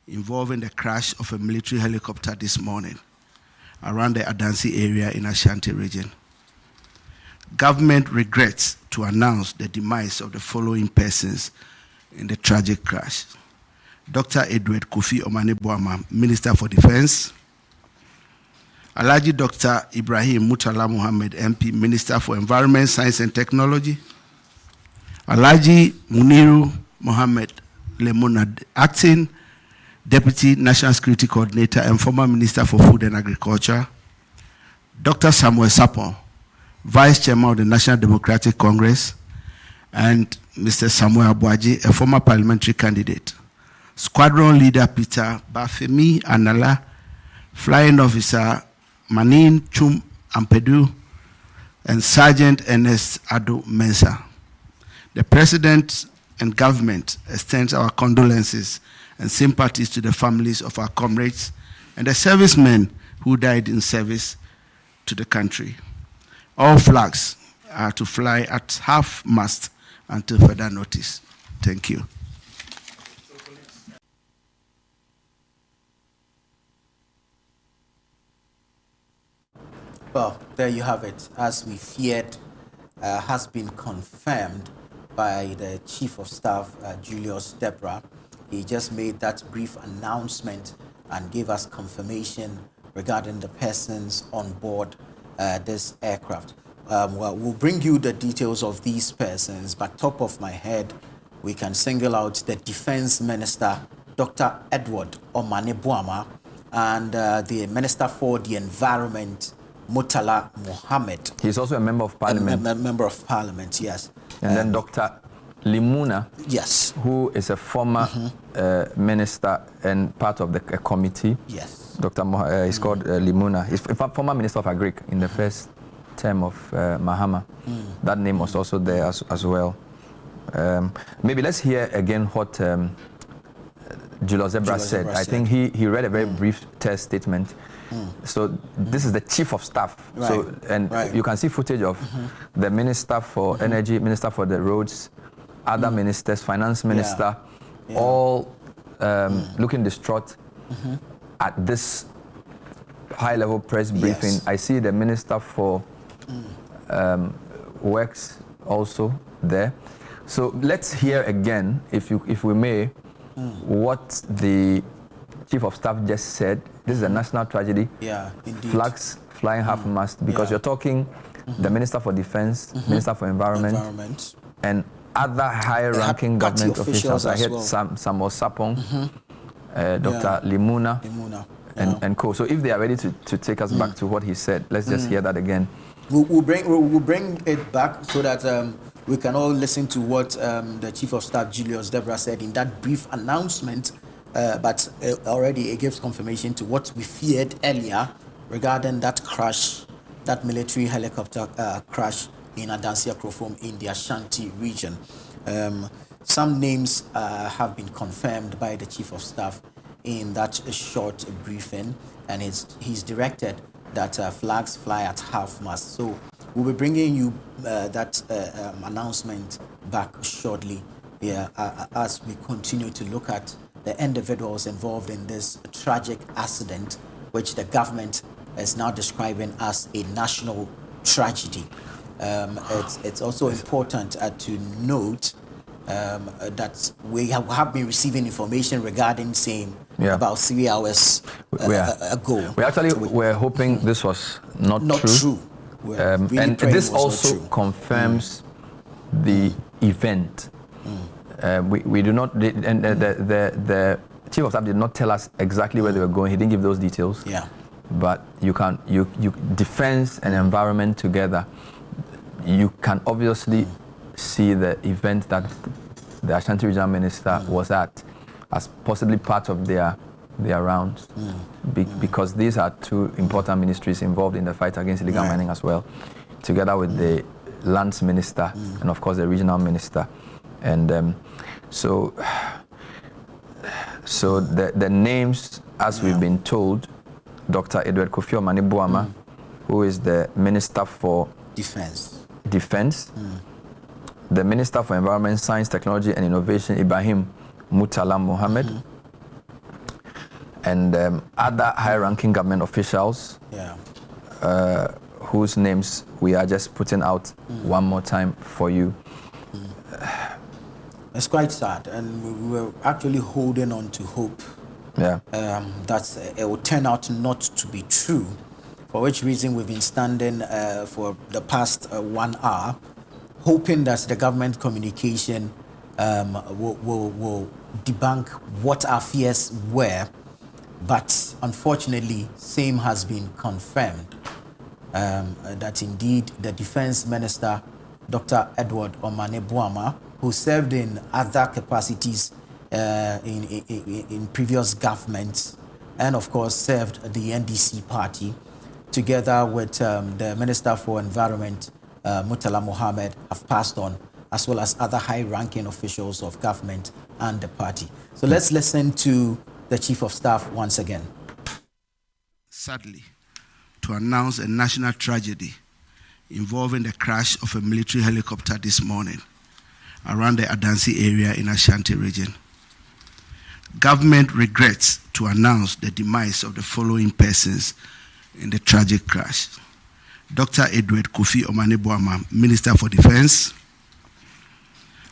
involving the crash of a military helicopter this morning around the Adansi area in Ashanti region. Government regrets to announce the demise of the following persons in the tragic crash. Dr. Edward Kofi Omane-Boamah, Minister for Defense. Alhaji Dr. Ibrahim Murtala Mohammed, MP, Minister for Environment, Science and Technology. Alhaji Muniru Mohammed Lemona, Acting Deputy National Security Coordinator and former Minister for Food and Agriculture. Dr. Samuel Sapon, Vice Chairman of the National Democratic Congress, and Mr. Samuel Abuaji, a former parliamentary candidate. Squadron Leader Peter Bafemi Anala, Flying Officer Manin Chum Ampedu, and Sergeant Ernest Ado Mensah. The President and government extends our condolences and sympathies to the families of our comrades and the servicemen who died in service to the country. All flags are to fly at half-mast until further notice. Thank you. Well, there you have it. As we feared, has been confirmed by the Chief of Staff, Julius Deborah. He just made that brief announcement and gave us confirmation regarding the persons on board this aircraft. Well, we'll bring you the details of these persons, but top of my head, we can single out the Defense Minister, Dr. Edward Omane-Boamah, and the Minister for the Environment, Murtala Mohammed. He's also a member of parliament. A member of parliament, yes. And then Dr. Limuna, yes, who is a former minister and part of the committee. Yes. Dr. He's called Limuna. He's a former minister of Agric in the first term of Mahama. That name was also there as well. Maybe let's hear again what Julius Deborah said. I think he read a very brief test statement. So this is the Chief of Staff. Right. So you can see footage of the Minister for Energy, Minister for the Roads, other ministers, Finance Minister, all looking distraught at this high-level press briefing. Yes. I see the Minister for Works also there. So let's hear again, if we may, what the Chief of Staff just said. This is a national tragedy. Yeah, indeed. Flags flying half-mast, because you're talking the Minister for Defense, Minister for Environment, and other high-ranking government officials. I heard Samuel Sapon, Dr. Limuna, and co. So if they are ready to take us back to what he said, let's just hear that again. We'll bring it back so that we can all listen to what the Chief of Staff, Julius Deborah, said in that brief announcement. But already it gives confirmation to what we feared earlier regarding that crash, that military helicopter crash in Adansi Akrofom in the Ashanti region. Some names have been confirmed by the Chief of Staff in that short briefing, and he's directed that flags fly at half-mast. So we'll be bringing you that announcement back shortly as we continue to look at the individuals involved in this tragic accident, which the government is now describing as a national tragedy. It's also important to note that we have been receiving information regarding same about 3 hours ago. We actually were hoping this was not true. Really and this also confirms the event. We do not, and the Chief of Staff did not tell us exactly where they were going. He didn't give those details. Yeah. But you defense and environment together, you can obviously see the event that the Ashanti Regional Minister was at as possibly part of their rounds, because these are two important ministries involved in the fight against illegal mining as well, together with the Lands Minister and of course the Regional Minister. And so the names, as we've been told, Dr. Edward Kofi Omane-Boamah, who is the Minister for Defense, the Minister for Environment, Science, Technology and Innovation, Ibrahim Murtala Mohammed, and other high-ranking government officials whose names we are just putting out one more time for you. It's quite sad, and we were actually holding on to hope that it will turn out not to be true, for which reason we've been standing for the past 1 hour, hoping that the government communication will debunk what our fears were, but unfortunately, same has been confirmed, that indeed the Defense Minister, Dr. Edward Omane Boamah, who served in other capacities in previous governments, and of course served the NDC party, together with the Minister for Environment, Murtala Mohammed, have passed on, as well as other high-ranking officials of government and the party. So let's listen to the Chief of Staff once again. Sadly, to announce a national tragedy involving the crash of a military helicopter this morning around the Adansi area in Ashanti region. Government regrets to announce the demise of the following persons in the tragic crash: Dr. Edward Kofi Omane Boamah, Minister for Defense;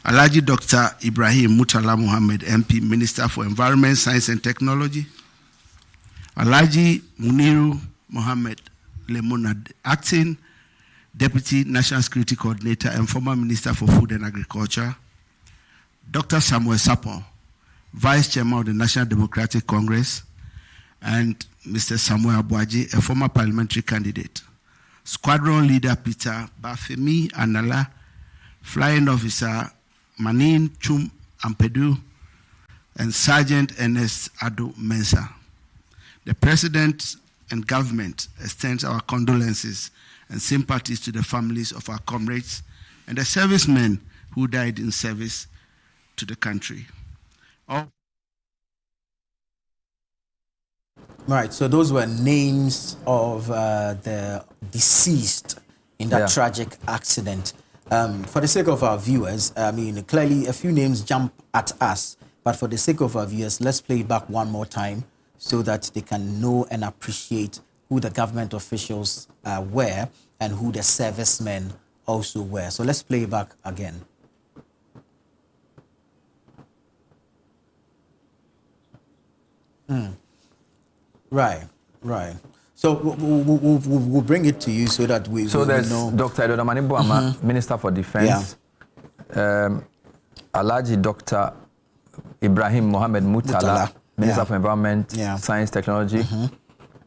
Alhaji Dr. Ibrahim Murtala Mohammed, MP, Minister for Environment, Science and Technology; Alhaji Muniru Mohammed Lemona, Acting Deputy National Security Coordinator and former Minister for Food and Agriculture; Dr. Samuel Sapon, Vice Chairman of the National Democratic Congress; and Mr. Samuel Abuaji, a former parliamentary candidate; Squadron Leader Peter Bafemi Anala, Flying Officer Manin Chum Ampedu, and Sergeant Ernest Ado Mensah. The President and government extends our condolences and sympathies to the families of our comrades and the servicemen who died in service to the country. Right, so those were names of the deceased in that tragic accident. For the sake of our viewers, I mean, clearly a few names jump at us, but for the sake of our viewers, let's play it back one more time so that they can know and appreciate who the government officials were and who the servicemen also were. So let's play it back again. Right. So we'll bring it to you so that we there's know. Dr. Edward Omane Boamah, Minister for Defense. Alhaji Dr. Ibrahim Mohammed Murtala, Minister for Environment, Science, Technology,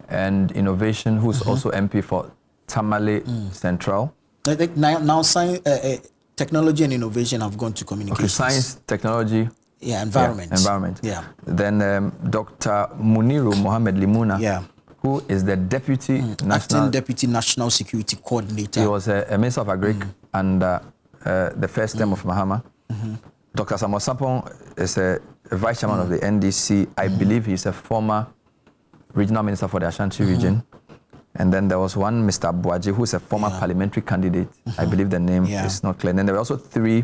and Innovation, who's also MP for Tamale Central. I think now science, technology and innovation have gone to communications. Okay, science, technology. Environment. Environment. Then Dr. Muniru Mohammed Limuna, who is the Acting Deputy National Security Coordinator. He was a Minister of Agric under the first term of Mahama. Dr. Samuel Sapon is a Vice Chairman of the NDC. I believe he's a former Regional Minister for the Ashanti region. And then there was one Mr. Abuaji, who is a former parliamentary candidate. I believe the name is not clear. And then there were also 3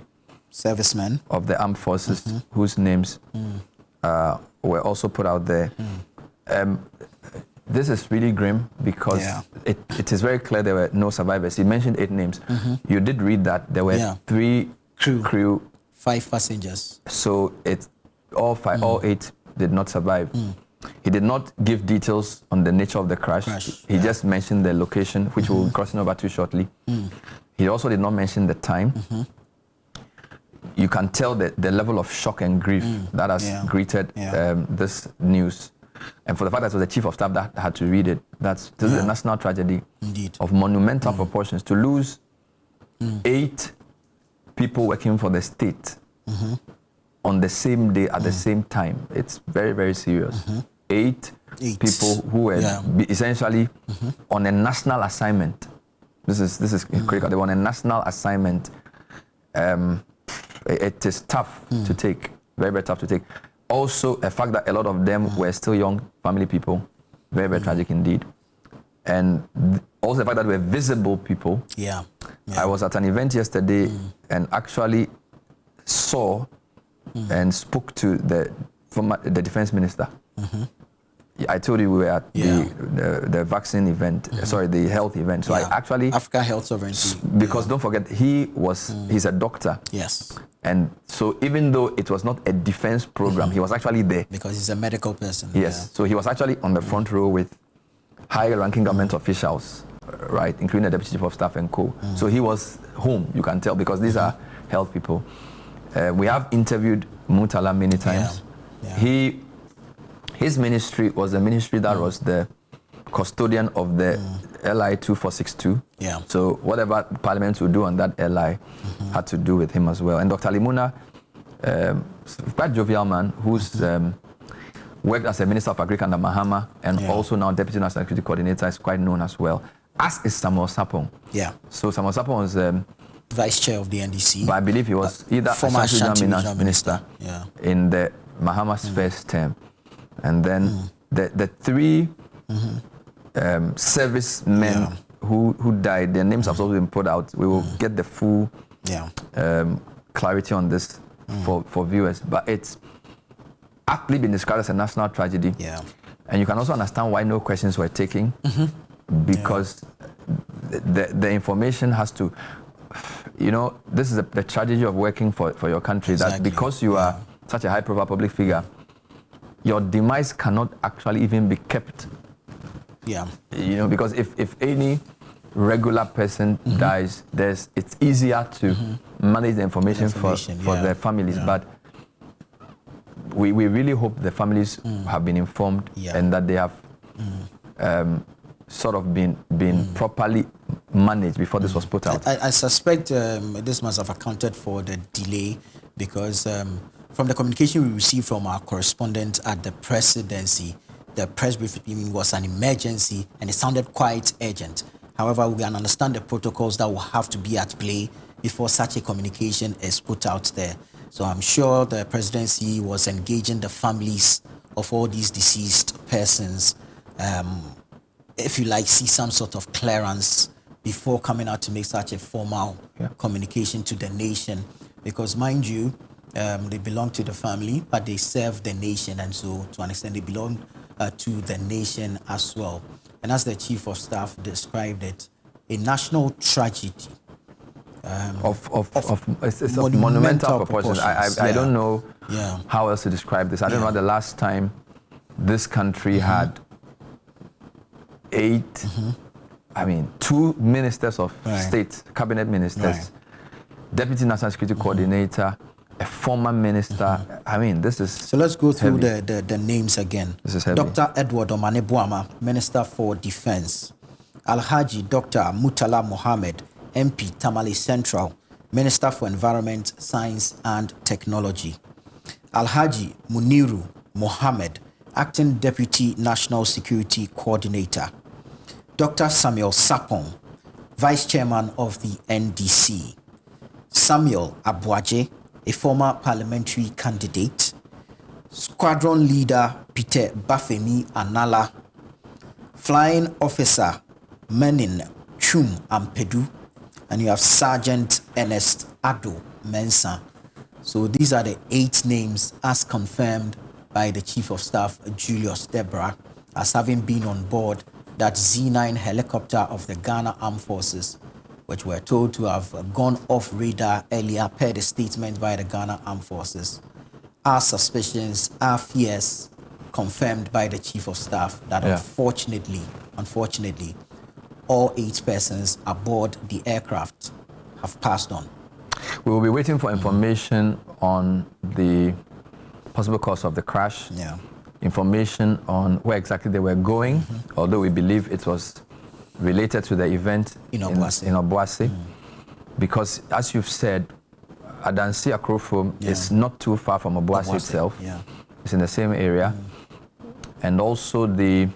servicemen of the armed forces whose names were also put out there. This is really grim because it is very clear there were no survivors. He mentioned 8 names. You did read that there were 3 crew, 5 passengers. So all 8 did not survive. He did not give details on the nature of the crash. He just mentioned the location, which we'll be crossing over to shortly. He also did not mention the time. You can tell that the level of shock and grief that has greeted this news. And for the fact that it was the Chief of Staff that had to read it, this is a national tragedy of monumental proportions. To lose 8 people working for the state on the same day at the same time, it's very, very serious. 8 people who were essentially on a national assignment. This is critical. They were on a national assignment. It is tough to take, very, very tough to take. Also, a fact that a lot of them were still young family people, very, very tragic indeed. And also the fact that they were visible people. I was at an event yesterday and actually saw and spoke to the defense minister. I told you we were at the vaccine event, sorry, the health event. So I actually... Africa Health Sovereignty. Because don't forget, he's a doctor. Yes. And so even though it was not a defense program, he was actually there. Because he's a medical person. Yes. So he was actually on the front row with high-ranking government officials, right, including the Deputy Chief of Staff and co. So he was home, you can tell, because these are health people. We have interviewed Murtala many times. His ministry was the ministry that was the custodian of the LI 2462. Yeah. So whatever Parliament would do on that LI had to do with him as well. And Dr. Limuna, quite jovial man, who's worked as a Minister of Agriculture under Mahama and also now Deputy National Security Coordinator, is quite known as well, as is Samuel Sapong. Yeah. So Samuel Sapong was Vice Chair of the NDC. But I believe he was either former Ashanti Regional Minister in the Mahama's first term. And then the three servicemen who died, their names have also been put out. We will get the full clarity on this for viewers. But it's aptly been described as a national tragedy. Yeah. And you can also understand why no questions were taken, because the information has to, you know, this is the tragedy of working for your country, that because you are such a high-profile public figure, your demise cannot actually even be kept. Yeah. You know, because if any regular person dies, it's easier to manage the information for their families. But we really hope the families have been informed and that they have sort of been properly managed before this was put out. I suspect this must have accounted for the delay, because from the communication we received from our correspondent at the presidency, the press briefing was an emergency and it sounded quite urgent. However, we can understand the protocols that will have to be at play before such a communication is put out there. So I'm sure the presidency was engaging the families of all these deceased persons, if you like, see some sort of clearance before coming out to make such a formal communication to the nation. Because mind you, they belong to the family, but they serve the nation, and so to an extent they belong to the nation as well. And as the Chief of Staff described it, a national tragedy. It's of monumental proportions. I don't know how else to describe this. I don't know the last time this country had 2 ministers of state, cabinet ministers, Deputy National Security Coordinator, a former minister. I mean, this is so. Let's go through the names again. This is heavy. Dr. Edward Omane Buama, Minister for Defense. Alhaji Dr. Murtala Mohammed, MP Tamale Central, Minister for Environment, Science and Technology. Alhaji Muniru Mohammed, Acting Deputy National Security Coordinator. Dr. Samuel Sapong, Vice Chairman of the NDC. Samuel Abuaje, a former parliamentary candidate. Squadron Leader Peter Bafemi Anala. Flying Officer Menin Chum Ampedu. And you have Sergeant Ernest Ado Mensah. So these are the 8 names as confirmed by the Chief of Staff, Julius Deborah, as having been on board that Z9 helicopter of the Ghana Armed Forces, which were told to have gone off radar earlier per the statement by the Ghana Armed Forces. Our suspicions, our fears, confirmed by the Chief of Staff that unfortunately, all 8 persons aboard the aircraft have passed on. We will be waiting for information on the possible cause of the crash, information on where exactly they were going, although we believe it was related to the event in Obuasi. Because as you've said, Adansi Akrofo is not too far from Obuasi itself. It's in the same area. And also the